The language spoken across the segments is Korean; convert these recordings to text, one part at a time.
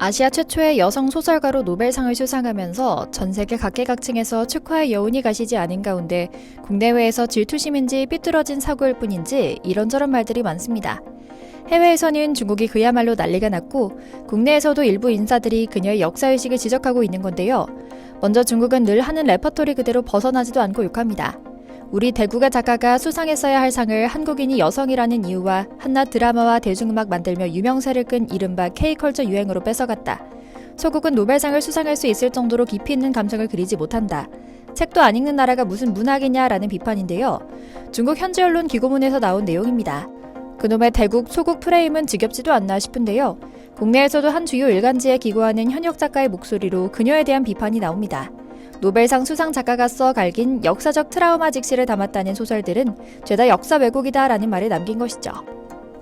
아시아 최초의 여성 소설가로 노벨상을 수상하면서 전 세계 각계각층에서 축하의 여운이 가시지 않은 가운데 국내외에서 질투심인지 삐뚤어진 사고일 뿐인지 이런저런 말들이 많습니다. 해외에서는 중국이 그야말로 난리가 났고 국내에서도 일부 인사들이 그녀의 역사의식을 지적하고 있는 건데요. 먼저 중국은 늘 하는 레퍼토리 그대로 벗어나지도 않고 욕합니다. 우리 대국의 작가가 수상했어야 할 상을 한국인이 여성이라는 이유와 한낱 드라마와 대중음악 만들며 유명세를 끈 이른바 K컬처 유행으로 뺏어갔다. 소국은 노벨상을 수상할 수 있을 정도로 깊이 있는 감정을 그리지 못한다. 책도 안 읽는 나라가 무슨 문학이냐라는 비판인데요. 중국 현지 언론 기고문에서 나온 내용입니다. 그놈의 대국, 소국 프레임은 지겹지도 않나 싶은데요. 국내에서도 한 주요 일간지에 기고하는 현역 작가의 목소리로 그녀에 대한 비판이 나옵니다. 노벨상 수상 작가가 써 갈긴 역사적 트라우마 직시를 담았다는 소설들은 죄다 역사 왜곡이다라는 말을 남긴 것이죠.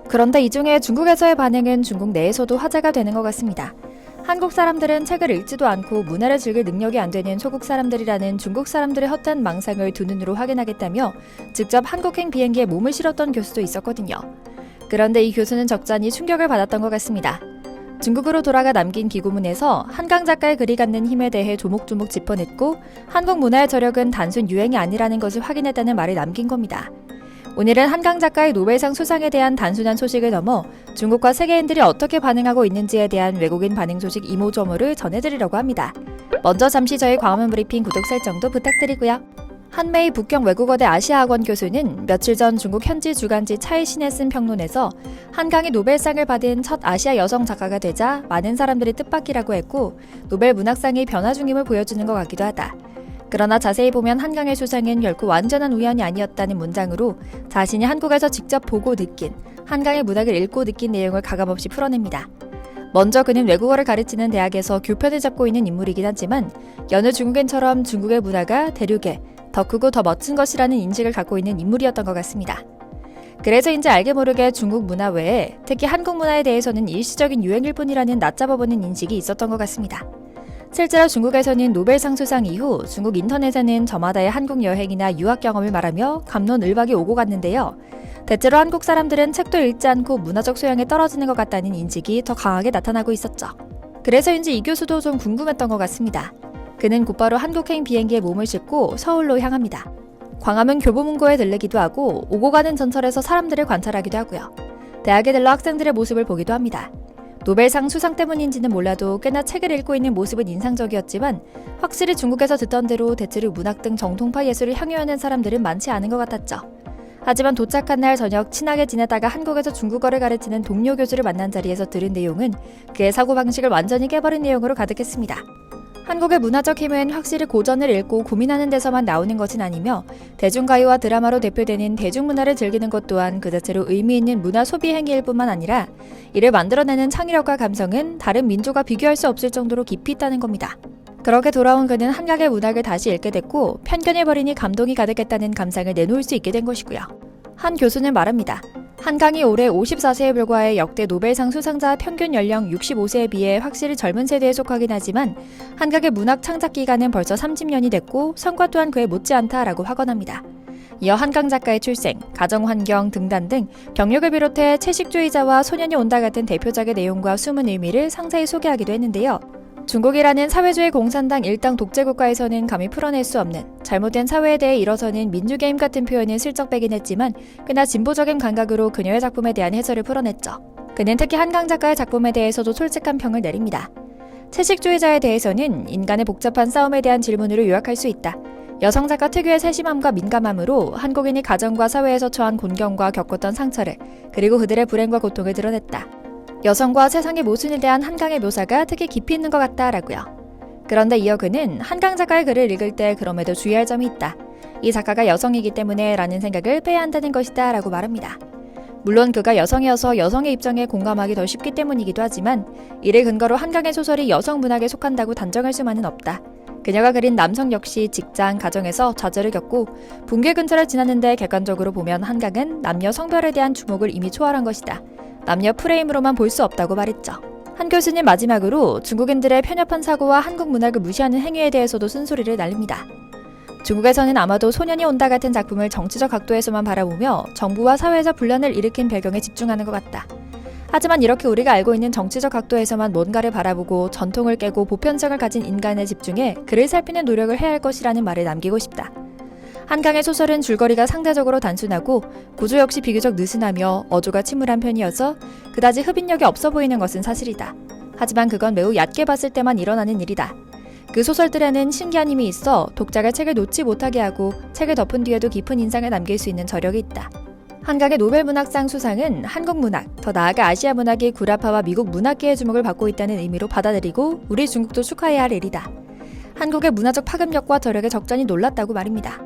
그런데 이 중에 중국에서의 반응은 중국 내에서도 화제가 되는 것 같습니다. 한국 사람들은 책을 읽지도 않고 문화를 즐길 능력이 안 되는 소국 사람들이라는 중국 사람들의 헛된 망상을 두 눈으로 확인하겠다며 직접 한국행 비행기에 몸을 실었던 교수도 있었거든요. 그런데 이 교수는 적잖이 충격을 받았던 것 같습니다. 중국으로 돌아가 남긴 기고문에서 한강 작가의 글이 갖는 힘에 대해 조목조목 짚어냈고 한국 문화의 저력은 단순 유행이 아니라는 것을 확인했다는 말을 남긴 겁니다. 오늘은 한강 작가의 노벨상 수상에 대한 단순한 소식을 넘어 중국과 세계인들이 어떻게 반응하고 있는지에 대한 외국인 반응 소식 이모저모를 전해드리려고 합니다. 먼저 잠시 저희 광화문 브리핑 구독 설정도 부탁드리고요. 한메이 북경 외국어대 아시아학원 교수는 며칠 전 중국 현지 주간지 차이신에 쓴 평론에서 한강이 노벨상을 받은 첫 아시아 여성 작가가 되자 많은 사람들이 뜻밖이라고 했고 노벨 문학상이 변화 중임을 보여주는 것 같기도 하다. 그러나 자세히 보면 한강의 수상은 결코 완전한 우연이 아니었다는 문장으로 자신이 한국에서 직접 보고 느낀 한강의 문학을 읽고 느낀 내용을 가감없이 풀어냅니다. 먼저 그는 외국어를 가르치는 대학에서 교편을 잡고 있는 인물이긴 하지만 여느 중국인처럼 중국의 문화가 대륙에 더 크고 더 멋진 것이라는 인식을 갖고 있는 인물이었던 것 같습니다. 그래서인지 알게 모르게 중국 문화 외에 특히 한국 문화에 대해서는 일시적인 유행일 뿐이라는 낮잡아보는 인식이 있었던 것 같습니다. 실제로 중국에서는 노벨상 수상 이후 중국 인터넷에는 저마다의 한국 여행이나 유학 경험을 말하며 갑론을박이 오고 갔는데요. 대체로 한국 사람들은 책도 읽지 않고 문화적 소양에 떨어지는 것 같다는 인식이 더 강하게 나타나고 있었죠. 그래서인지 이 교수도 좀 궁금했던 것 같습니다. 그는 곧바로 한국행 비행기에 몸을 싣고 서울로 향합니다. 광화문 교보문고에 들르기도 하고 오고 가는 전철에서 사람들을 관찰하기도 하고요. 대학에 들러 학생들의 모습을 보기도 합니다. 노벨상 수상 때문인지는 몰라도 꽤나 책을 읽고 있는 모습은 인상적이었지만 확실히 중국에서 듣던 대로 대체로 문학 등 정통파 예술을 향유하는 사람들은 많지 않은 것 같았죠. 하지만 도착한 날 저녁 친하게 지내다가 한국에서 중국어를 가르치는 동료 교수를 만난 자리에서 들은 내용은 그의 사고방식을 완전히 깨버린 내용으로 가득했습니다. 한국의 문화적 힘은 확실히 고전을 읽고 고민하는 데서만 나오는 것은 아니며 대중가요와 드라마로 대표되는 대중문화를 즐기는 것 또한 그 자체로 의미 있는 문화 소비 행위일 뿐만 아니라 이를 만들어내는 창의력과 감성은 다른 민족과 비교할 수 없을 정도로 깊이 있다는 겁니다. 그렇게 돌아온 그는 한강의 문학을 다시 읽게 됐고 편견을 버리니 감동이 가득했다는 감상을 내놓을 수 있게 된 것이고요. 한 교수는 말합니다. 한강이 올해 54세에 불과해 역대 노벨상 수상자 평균 연령 65세에 비해 확실히 젊은 세대에 속하긴 하지만 한강의 문학 창작 기간은 벌써 30년이 됐고 성과 또한 그에 못지않다라고 확언합니다. 이어 한강 작가의 출생, 가정환경, 등단 등 경력을 비롯해 채식주의자와 소년이 온다 같은 대표작의 내용과 숨은 의미를 상세히 소개하기도 했는데요. 중국이라는 사회주의 공산당 일당 독재국가에서는 감히 풀어낼 수 없는 잘못된 사회에 대해 일어서는 민주게임 같은 표현을 슬쩍 빼긴 했지만 꽤나 진보적인 감각으로 그녀의 작품에 대한 해설을 풀어냈죠. 그는 특히 한강 작가의 작품에 대해서도 솔직한 평을 내립니다. 채식주의자에 대해서는 인간의 복잡한 싸움에 대한 질문으로 요약할 수 있다. 여성 작가 특유의 세심함과 민감함으로 한국인이 가정과 사회에서 처한 곤경과 겪었던 상처를 그리고 그들의 불행과 고통을 드러냈다. 여성과 세상의 모순에 대한 한강의 묘사가 특히 깊이 있는 것 같다라고요. 그런데 이어 그는 한강 작가의 글을 읽을 때 그럼에도 주의할 점이 있다. 이 작가가 여성이기 때문에 라는 생각을 빼야 한다는 것이다 라고 말합니다. 물론 그가 여성이어서 여성의 입장에 공감하기 더 쉽기 때문이기도 하지만 이를 근거로 한강의 소설이 여성 문학에 속한다고 단정할 수만은 없다. 그녀가 그린 남성 역시 직장, 가정에서 좌절을 겪고 붕괴 근처를 지났는데 객관적으로 보면 한강은 남녀 성별에 대한 주목을 이미 초월한 것이다. 남녀 프레임으로만 볼 수 없다고 말했죠. 한 교수님 마지막으로 중국인들의 편협한 사고와 한국 문학을 무시하는 행위에 대해서도 쓴소리를 날립니다. 중국에서는 아마도 소년이 온다 같은 작품을 정치적 각도에서만 바라보며 정부와 사회에서 분란을 일으킨 배경에 집중하는 것 같다. 하지만 이렇게 우리가 알고 있는 정치적 각도에서만 뭔가를 바라보고 전통을 깨고 보편성을 가진 인간에 집중해 그를 살피는 노력을 해야 할 것이라는 말을 남기고 싶다. 한강의 소설은 줄거리가 상대적으로 단순하고 구조 역시 비교적 느슨하며 어조가 침울한 편이어서 그다지 흡인력이 없어 보이는 것은 사실이다. 하지만 그건 매우 얕게 봤을 때만 일어나는 일이다. 그 소설들에는 신기한 힘이 있어 독자가 책을 놓지 못하게 하고 책을 덮은 뒤에도 깊은 인상을 남길 수 있는 저력이 있다. 한강의 노벨문학상 수상은 한국 문학, 더 나아가 아시아 문학이 구라파와 미국 문학계의 주목을 받고 있다는 의미로 받아들이고 우리 중국도 축하해야 할 일이다. 한국의 문화적 파급력과 저력에 적잖이 놀랐다고 말입니다.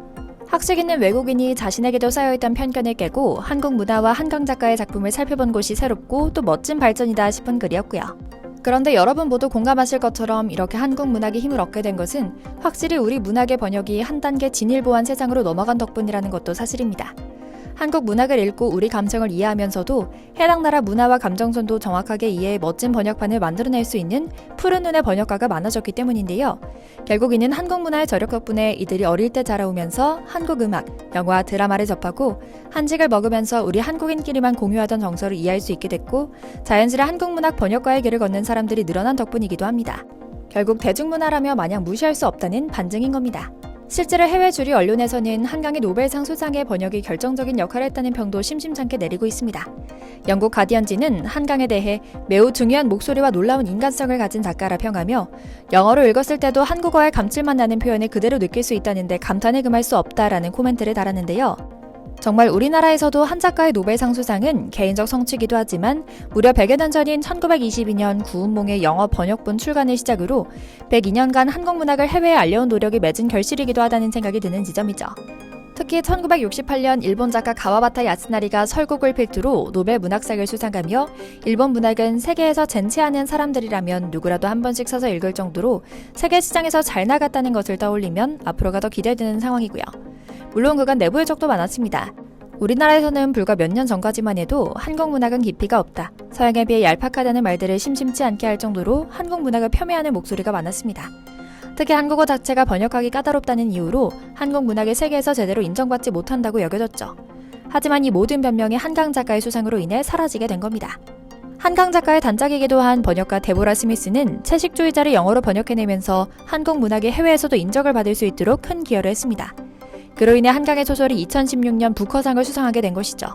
학식 있는 외국인이 자신에게도 쌓여있던 편견을 깨고 한국 문화와 한강 작가의 작품을 살펴본 곳이 새롭고 또 멋진 발전이다 싶은 글이었고요. 그런데 여러분 모두 공감하실 것처럼 이렇게 한국 문학이 힘을 얻게 된 것은 확실히 우리 문학의 번역이 한 단계 진일보한 세상으로 넘어간 덕분이라는 것도 사실입니다. 한국 문학을 읽고 우리 감성을 이해하면서도 해당 나라 문화와 감정선도 정확하게 이해해 멋진 번역판을 만들어낼 수 있는 푸른 눈의 번역가가 많아졌기 때문인데요. 결국 이는 한국 문화의 저력 덕분에 이들이 어릴 때 자라오면서 한국 음악, 영화, 드라마를 접하고 한식을 먹으면서 우리 한국인끼리만 공유하던 정서를 이해할 수 있게 됐고 자연스레 한국 문학 번역가의 길을 걷는 사람들이 늘어난 덕분이기도 합니다. 결국 대중문화라며 마냥 무시할 수 없다는 반증인 겁니다. 실제로 해외 주류 언론에서는 한강의 노벨상 수상의 번역이 결정적인 역할을 했다는 평도 심심찮게 내리고 있습니다. 영국 가디언지는 한강에 대해 매우 중요한 목소리와 놀라운 인간성을 가진 작가라 평하며 영어로 읽었을 때도 한국어의 감칠맛 나는 표현을 그대로 느낄 수 있다는데 감탄을 금할 수 없다라는 코멘트를 달았는데요. 정말 우리나라에서도 한 작가의 노벨상 수상은 개인적 성취이기도 하지만 무려 100여 년 전인 1922년 구운몽의 영어 번역본 출간을 시작으로 102년간 한국 문학을 해외에 알려온 노력이 맺은 결실이기도 하다는 생각이 드는 지점이죠. 특히 1968년 일본 작가 가와바타 야스나리가 설국을 필두로 노벨 문학상을 수상하며 일본 문학은 세계에서 젠치하는 사람들이라면 누구라도 한 번씩 사서 읽을 정도로 세계 시장에서 잘 나갔다는 것을 떠올리면 앞으로가 더 기대되는 상황이고요. 물론 그간 내부의 적도 많았습니다. 우리나라에서는 불과 몇 년 전까지만 해도 한국 문학은 깊이가 없다, 서양에 비해 얄팍하다는 말들을 심심치 않게 할 정도로 한국 문학을 폄훼하는 목소리가 많았습니다. 특히 한국어 자체가 번역하기 까다롭다는 이유로 한국 문학이 세계에서 제대로 인정받지 못한다고 여겨졌죠. 하지만 이 모든 변명이 한강 작가의 수상으로 인해 사라지게 된 겁니다. 한강 작가의 단짝이기도 한 번역가 데보라 스미스는 채식주의자를 영어로 번역해내면서 한국 문학이 해외에서도 인정을 받을 수 있도록 큰 기여를 했습니다. 그로 인해 한강의 소설이 2016년 부커상을 수상하게 된 것이죠.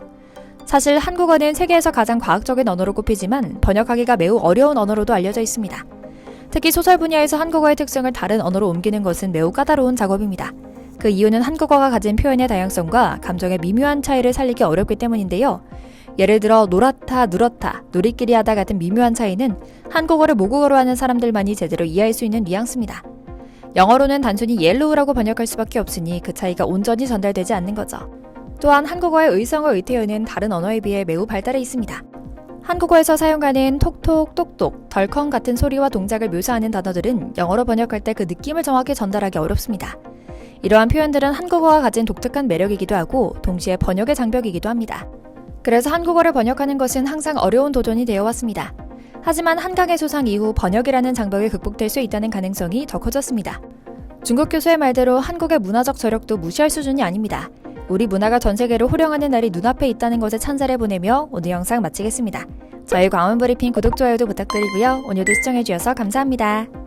사실 한국어는 세계에서 가장 과학적인 언어로 꼽히지만 번역하기가 매우 어려운 언어로도 알려져 있습니다. 특히 소설 분야에서 한국어의 특성을 다른 언어로 옮기는 것은 매우 까다로운 작업입니다. 그 이유는 한국어가 가진 표현의 다양성과 감정의 미묘한 차이를 살리기 어렵기 때문인데요. 예를 들어 노랗다, 누렇다, 누리끼리 하다 같은 미묘한 차이는 한국어를 모국어로 하는 사람들만이 제대로 이해할 수 있는 뉘앙스입니다. 영어로는 단순히 옐로우라고 번역할 수밖에 없으니 그 차이가 온전히 전달되지 않는 거죠. 또한 한국어의 의성어 의태어는 다른 언어에 비해 매우 발달해 있습니다. 한국어에서 사용하는 톡톡, 똑똑, 덜컹 같은 소리와 동작을 묘사하는 단어들은 영어로 번역할 때 그 느낌을 정확히 전달하기 어렵습니다. 이러한 표현들은 한국어가 가진 독특한 매력이기도 하고 동시에 번역의 장벽이기도 합니다. 그래서 한국어를 번역하는 것은 항상 어려운 도전이 되어왔습니다. 하지만 한강의 소상 이후 번역이라는 장벽이 극복될 수 있다는 가능성이 더 커졌습니다. 중국 교수의 말대로 한국의 문화적 저력도 무시할 수준이 아닙니다. 우리 문화가 전 세계로 호령하는 날이 눈앞에 있다는 것에 찬사를 보내며 오늘 영상 마치겠습니다. 저희 광화문 브리핑 구독, 좋아요도 부탁드리고요. 오늘도 시청해주셔서 감사합니다.